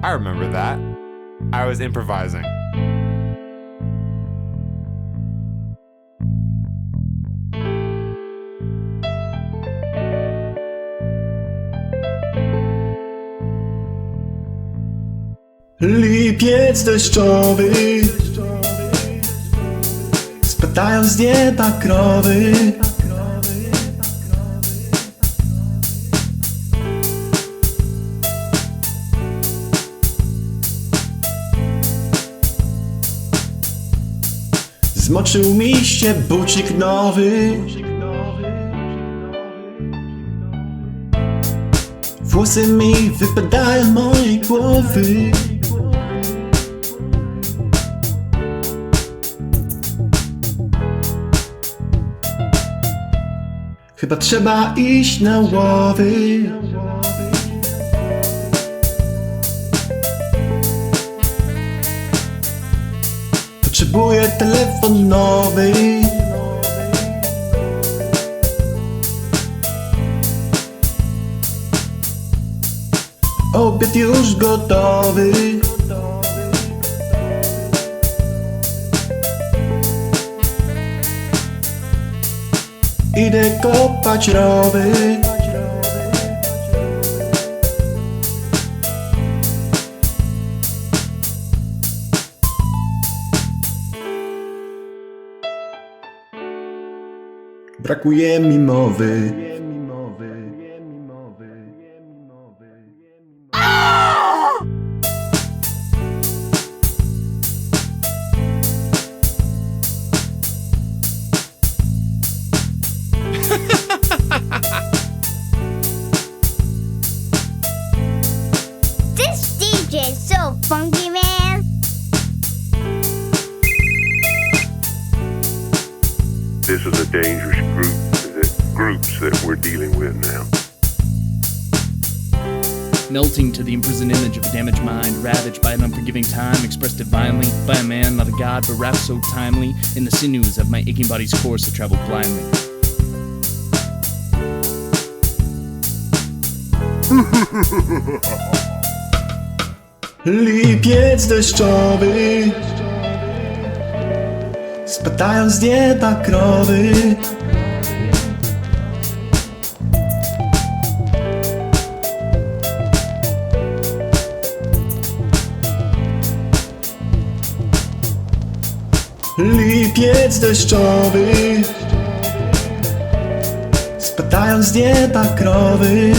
I remember that. I was improvising. Lipiec deszczowy, spadają z nieba krowy. Zmoczył mi się bucik nowy. Włosy mi wypadają mojej głowy. Chyba trzeba iść na łowy. Potrzebuję telefon nowy. Obiad już gotowy. Idę kopać rowy. Brakuje mi mowy. This DJ's so funky, man. This is a dangerous groups that we're dealing with now. Melting to the imprisoned image of a damaged mind, ravaged by an unforgiving time, expressed divinely by a man, not a god, but rap so timely. In the sinews of my aching body's course, I travel blindly. Lipiec deszczowy, spadają z nieba krowy. Lipiec deszczowy, spadają z nieba krowy.